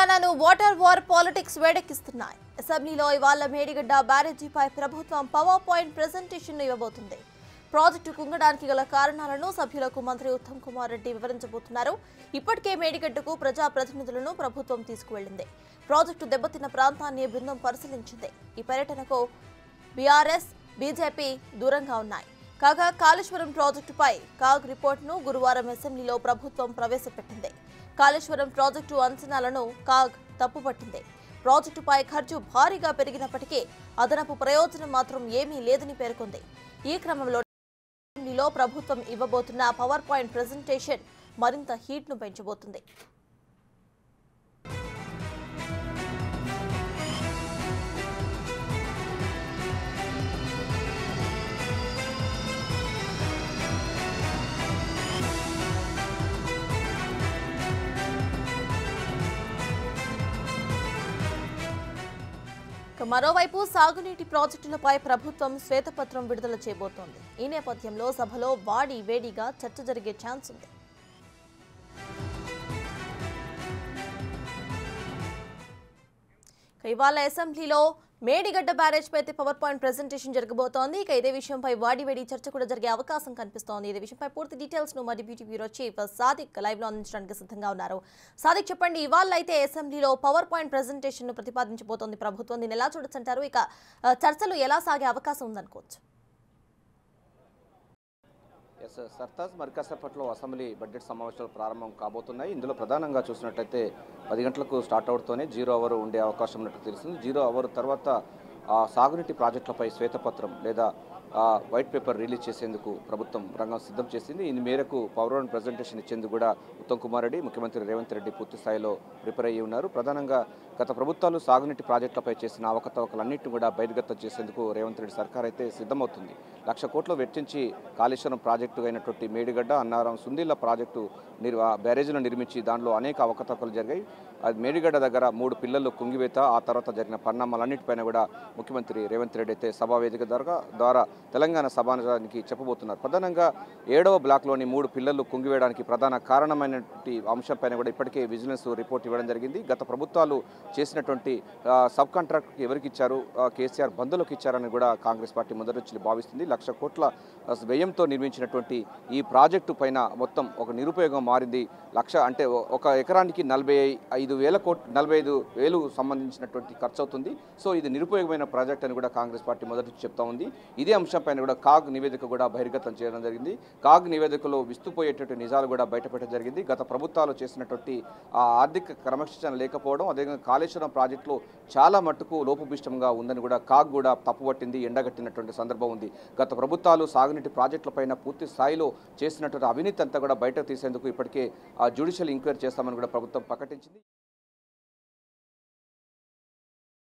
తెలంగాణను water war politics వేడెక్కిస్తున్నాయి. అసెంబ్లీలో ఇవాళ మేడిగడ్డ బ్యారేజీపై ప్రభుత్వం పవర్ పాయింట్ ప్రెజెంటేషన్ ఇవ్వబోతుంది. ప్రాజెక్టు కుంగడానికి గల కారణాలను సభ్యులకు మంత్రి ఉత్తమ్ కుమార్ రెడ్డి వివరించబోతున్నారు. ఇప్పటికే మేడిగడ్డకు ప్రజాప్రతినిధులను ప్రభుత్వం తీసుకువెళ్లింది. ప్రాజెక్టు దెబ్బతిన్న ప్రాంతాన్ని బృందం పరిశీలించింది. ఈ పర్యటనకు బీఆర్ఎస్, బీజేపీ దూరంగా ఉన్నాయి. కాగా కాళేశ్వరం ప్రాజెక్టుపై కాగ్ రిపోర్టును గురువారం అసెంబ్లీలో ప్రభుత్వం ప్రవేశపెట్టింది. కాళేశ్వరం ప్రాజెక్టు అంచనాలను కాగ్ తప్పుపట్టింది. ప్రాజెక్టుపై ఖర్చు భారీగా పెరిగినప్పటికీ అదనపు ప్రయోజనం మాత్రం ఏమీ లేదని పేర్కొంది. ఈ క్రమంలో అసెంబ్లీలో ప్రభుత్వం ఇవ్వబోతున్న పవర్ పాయింట్ ప్రెజెంటేషన్ మరింత హీట్ను పెంచబోతుంది. మరోవైపు సాగునీటి ప్రాజెక్టులపై ప్రభుత్వం శ్వేతపత్రం విడుదల చేయబోతోంది. ఈ నేపథ్యంలో సభలో వాడి వేడిగా చర్చ జరిగే ఛాన్స్ ఉంది. ఇవాళ అసెంబ్లీలో మేడిగడ్డ బ్యారేజ్ పై పవర్ పాయింట్ ప్రెజెంటేషన్ జరగబోతోంది. ఇక ఇదే విషయంపై వాడివేడి చర్చ కూడా జరిగే అవకాశం కనిపిస్తోంది. ఇదే విషయంపై పూర్తి డీటెయిల్స్ ను మా deputy bureau chief Sadiq live లో అందించడానికి సిద్ధంగా ఉన్నారు. సాదిక్, చెప్పండి, ఇవాళ అయితే అసెంబ్లీలో పవర్ పాయింట్ ప్రెజెంటేషన్ ను ప్రతిపాదించబోతోంది ప్రభుత్వం. దీన్ని ఎలా చూడొచ్చంటారు? ఇక చర్చలు ఎలా సాగే అవకాశం ఉందనుకోవచ్చు? సర్తాజ్ మరి కాసేపట్లో అసెంబ్లీ బడ్జెట్ సమావేశాలు ప్రారంభం కాబోతున్నాయి. ఇందులో ప్రధానంగా చూసినట్లయితే 10 గంటలకు స్టార్ట్ అవడంతోనే 0 అవర్ ఉండే అవకాశం ఉన్నట్టు తెలుస్తుంది. 0 అవర్ తర్వాత సాగునీటి ప్రాజెక్టులపై శ్వేతపత్రం లేదా వైట్ పేపర్ రిలీజ్ చేసేందుకు ప్రభుత్వం రంగం సిద్ధం చేసింది. ఈ మేరకు పవర్ పాయింట్ ప్రెజెంటేషన్ ఇచ్చేందుకు కూడా ఉత్తమ్ కుమార్ రెడ్డి, ముఖ్యమంత్రి రేవంత్ రెడ్డి పూర్తి స్థాయిలో ప్రిపేర్ అయ్యి ఉన్నారు. ప్రధానంగా గత ప్రభుత్వాలు సాగునీటి ప్రాజెక్టులపై చేసిన అవకతవకలన్నింటినీ కూడా బహిర్గతం చేసేందుకు రేవంత్ రెడ్డి సర్కార్ అయితే సిద్ధమవుతుంది. 1,00,000 కోట్లు వెచ్చించి కాళేశ్వరం ప్రాజెక్టు అయినటువంటి మేడిగడ్డ, అన్నారం, సుందీళ్ల ప్రాజెక్టు బ్యారేజీలను నిర్మించి దానిలో అనేక అవకతవకలు జరిగాయి. అది మేడిగడ్డ దగ్గర 3 పిల్లలు కుంగివేత, ఆ తర్వాత జరిగిన పరిణామాలన్నింటిపైన కూడా ముఖ్యమంత్రి రేవంత్ రెడ్డి అయితే సభావేదిక ద్వారా తెలంగాణ సభానికి చెప్పబోతున్నారు. ప్రధానంగా 7వ బ్లాక్లోని 3 పిల్లలు కుంగివేయడానికి ప్రధాన కారణమైనటువంటి అంశంపైన కూడా ఇప్పటికే విజిలెన్స్ రిపోర్ట్ ఇవ్వడం జరిగింది. గత ప్రభుత్వాలు చేసినటువంటి సబ్ కాంట్రాక్ట్ ఎవరికి ఇచ్చారు, కేసీఆర్ బంధువులకు ఇచ్చారని కూడా కాంగ్రెస్ పార్టీ మొదటి నుంచి భావిస్తుంది. 1,00,000 కోట్ల వ్యయంతో నిర్మించినటువంటి ఈ ప్రాజెక్టు పైన మొత్తం ఒక నిరుపయోగం మారింది. అంటే ఒక ఎకరానికి 45,000 సంబంధించినటువంటి ఖర్చు అవుతుంది. సో ఇది నిరుపయోగమైన ప్రాజెక్ట్ అని కూడా కాంగ్రెస్ పార్టీ మొదటి నుంచి చెప్తా ఉంది. ఇదే అంశంపైన కూడా కాగ్ నివేదిక కూడా బహిర్గతం చేయడం జరిగింది. కాగ్ నివేదికలో విస్తుపోయేటువంటి నిజాలు కూడా బయటపెట్టడం జరిగింది. గత ప్రభుత్వాలు చేసినటువంటి ఆర్థిక క్రమశిక్షణ లేకపోవడం, అదేవిధంగా కాళేశ్వరం ప్రాజెక్టులో చాలా మట్టుకు లోపభూయిష్టంగా ఉందని కూడా కాగ్ కూడా తప్పుపట్టింది, ఎండగట్టినటువంటి సందర్భం ఉంది. గత ప్రభుత్వాలు సాగునీటి ప్రాజెక్టులపైన పూర్తి స్థాయిలో చేసినటువంటి అవినీతి అంతా కూడా బయటకు తీసేందుకు ఇప్పటికే జ్యుడిషియల్ ఎంక్వైరీ చేస్తామని కూడా ప్రభుత్వం ప్రకటించింది.